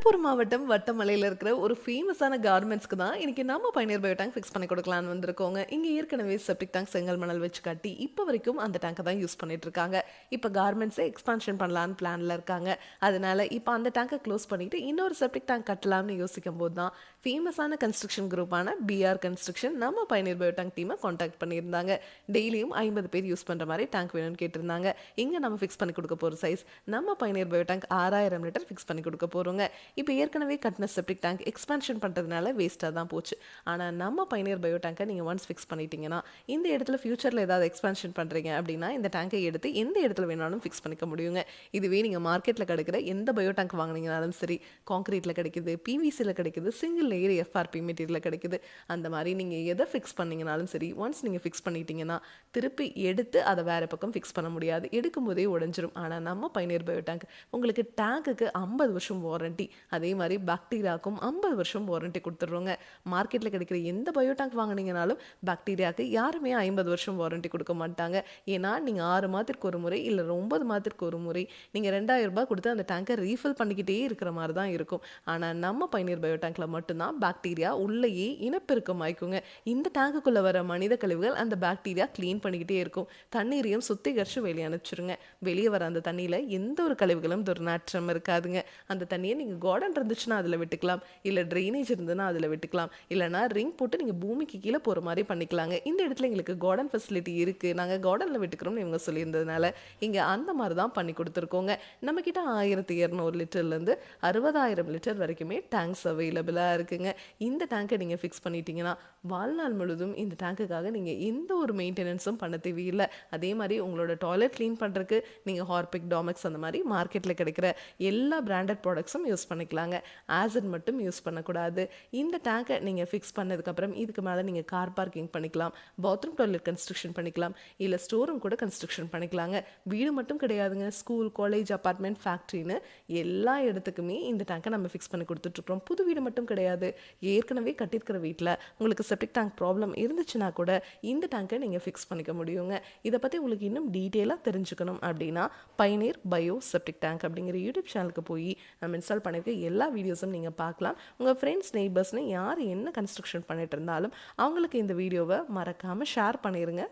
திருப்பூர் மாவட்டம் வட்டமலையில இருக்கிற ஒரு ஃபேமஸான கார்மெண்ட்ஸ்க்கு தான் இன்னைக்கு நம்ம பயணியர் பயோ டேங்க் ஃபிக்ஸ் பண்ணி கொடுக்கலான்னு வந்திருக்கோங்க. இங்க ஏற்கனவே செப்டிக் டேங்க் செங்கல் மணல் வச்சு கட்டி இப்போ வரைக்கும் அந்த டேங்கை தான் யூஸ் பண்ணிட்டு இருக்காங்க. இப்போ கார்மெண்ட்ஸை எக்ஸ்பான்ஷன் பண்ணலான்னு பிளான்ல இருக்காங்க. அதனால இப்போ அந்த டேங்கை க்ளோஸ் பண்ணிட்டு இன்னொரு செப்டிக் டேங்க் கட்டலாம்னு யோசிக்கும் போது தான் ஃபேமஸான கன்ஸ்ட்ரக்ஷன் குரூப்பான பிஆர் கன்ஸ்ட்ரக்ஷன் நம்ம பயணியர் பயோ டேங்க் டீமை காண்டாக்ட் பண்ணியிருந்தாங்க. டெய்லியும் 50 பேர் யூஸ் பண்ற மாதிரி டேங்க் வேணும்னு கேட்டிருந்தாங்க. இங்க நம்ம ஃபிக்ஸ் பண்ணி கொடுக்க போற சைஸ் நம்ம பயணியர் பயோ டேங்க் 6000 லிட்டர் ஃபிக்ஸ் பண்ணி கொடுக்க போறோங்க. இப்போ ஏற்கனவே கட்டின செப்டிக் டேங்க் எக்ஸ்பான்ஷன் பண்ணுறதுனால வேஸ்ட்டாக தான் போச்சு. ஆனால் நம்ம பயணியர் பயோ டேங்கை நீங்கள் ஒன்ஸ் ஃபிக்ஸ் பண்ணிட்டீங்கன்னா இந்த இடத்துல ஃபியூச்சரில் ஏதாவது எக்ஸ்பான்ஷன் பண்ணுறீங்க அப்படின்னா இந்த டேங்கை எடுத்து எந்த இடத்துல வேணாலும் ஃபிக்ஸ் பண்ணிக்க முடியுங்க. இதுவே நீங்கள் மார்க்கெட்டில் கிடைக்கிற எந்த பயோ டேங்க் வாங்கினீங்கனாலும் சரி, கான்க்ரீட்டில் கிடைக்குது, பிவிசியில் கிடைக்குது, சிங்கிள் லேயர் எஃப்ஆர்பி மெட்டீரியலில் கிடைக்குது. அந்த மாதிரி நீங்கள் எதை ஃபிக்ஸ் பண்ணீங்கனாலும் சரி, ஒன்ஸ் நீங்கள் ஃபிக்ஸ் பண்ணிட்டீங்கன்னா திருப்பி எடுத்து அதை வேறு பக்கம் ஃபிக்ஸ் பண்ண முடியாது. எடுக்கும் போதே உடஞ்சிரும். ஆனால் நம்ம பயணியர் பயோ டேங்க் உங்களுக்கு டேங்குக்கு 50 வருஷம் வாரண்டி, அதே மாதிரி பாக்டீரியாவுக்கும் 50 வருஷம் வாரண்டி கொடுத்துட்றோங்க. மார்க்கெட்டில் கிடைக்கிற எந்த பயோ டேங்க் வாங்கினீங்கனாலும் பாக்டீரியாவுக்கு யாருமே 50 வருஷம் வாரண்டி கொடுக்க மாட்டாங்க. ஏன்னா நீங்கள் 6 மாதத்திற்கு ஒரு முறை இல்லை 9 மாதத்திற்கு ஒரு முறை நீங்கள் 2000 ரூபாய் கொடுத்து அந்த டேங்கை ரீஃபில் பண்ணிக்கிட்டே இருக்கிற மாதிரி தான் இருக்கும். ஆனால் நம்ம பயணியர் பயோ டேங்க்ல மட்டும்தான் பாக்டீரியா உள்ளேயே இனப்பெருக்கம் ஆயிக்குங்க. இந்த டேங்குக்குள்ளே வர மனித கழிவுகள் அந்த பாக்டீரியா க்ளீன் பண்ணிக்கிட்டே இருக்கும். தண்ணீரையும் சுத்திகரித்து வெளியே அனுப்பிச்சிருங்க. வெளியே வர அந்த தண்ணியில் எந்த ஒரு கழிவுகளும் துர்நாற்றம் இருக்காதுங்க. அந்த தண்ணியை நீங்கள் கார்டன் இருந்துச்சுன்னா அதில் விட்டுக்கலாம், இல்லை ட்ரைனேஜ் இருந்ததுன்னா அதில் விட்டுக்கலாம், இல்லைனா ரிங் போட்டு நீங்கள் பூமிக்கு கீழே போகிற மாதிரி பண்ணிக்கலாங்க. இந்த இடத்துல எங்களுக்கு கார்டன் ஃபெசிலிட்டி இருக்குது, நாங்கள் கார்டனில் விட்டுக்கிறோம்னு இவங்க சொல்லியிருந்ததுனால இங்கே அந்த மாதிரி தான் பண்ணி கொடுத்துருக்கோங்க. நம்மக்கிட்ட 1200 லிட்டர்லேருந்து 60,000 லிட்டர் வரைக்குமே டேங்க்ஸ் அவைலபிளாக இருக்குங்க. இந்த டேங்கை நீங்கள் ஃபிக்ஸ் பண்ணிட்டீங்கன்னா வாழ்நாள் முழுதும் இந்த டேங்குக்காக நீங்கள் எந்த ஒரு மெயின்டெனன்ஸும் பண்ண தேவையில்லை. அதே மாதிரி உங்களோட டாய்லெட் க்ளீன் பண்ணுறதுக்கு நீங்கள் ஹார்பிக், டாமெக்ஸ் அந்த மாதிரி மார்க்கெட்டில் கிடைக்கிற எல்லா பிராண்டட் ப்ராடக்ட்ஸும் யூஸ் பண்ணிக்கலாங்க. ஆசிட் மட்டும் யூஸ் பண்ணக்கூடாது. இந்த டேங்கை நீங்கள் ஃபிக்ஸ் பண்ணதுக்கப்புறம் இதுக்கு மேலே நீங்கள் கார் பார்க்கிங் பண்ணிக்கலாம், பாத்ரூம் டாய்லெட் கன்ஸ்ட்ரக்ஷன் பண்ணிக்கலாம், இல்லை ஸ்டோர் ரூம் கூட கன்ஸ்ட்ரக்ஷன் பண்ணிக்கலாங்க. வீடு மட்டும் கிடையாதுங்க, ஸ்கூல், காலேஜ், அப்பார்ட்மெண்ட், ஃபேக்ட்ரின்னு எல்லா இடத்துக்குமே இந்த டேங்கை நம்ம ஃபிக்ஸ் பண்ணி கொடுத்துட்ருக்கோம். புது வீடு மட்டும் கிடையாது, ஏற்கனவே கட்டியிருக்கிற வீட்டில் உங்களுக்கு செப்டிக் டேங்க் ப்ராப்ளம் இருந்துச்சுன்னா கூட இந்த டேங்கை நீங்கள் ஃபிக்ஸ் பண்ணிக்க முடியுங்க. இதை பற்றி உங்களுக்கு இன்னும் டீட்டெயிலாக தெரிஞ்சுக்கணும் அப்படின்னா பயனீர் பயோ செப்டிக் டேங்க் அப்படிங்கிற யூடியூப் சேனலுக்கு போய் நம்ம இன்ஸ்டால் பண்ணியிருக்க எல்லா வீடியோஸும் நீங்கள் பார்க்கலாம். உங்கள் ஃப்ரெண்ட்ஸ், நெய்பர்ஸ்னு யார் என்ன கன்ஸ்ட்ரக்ஷன் பண்ணிட்டு இருந்தாலும் அவங்களுக்கு இந்த வீடியோவை மறக்காமல் ஷேர் பண்ணிடுங்க.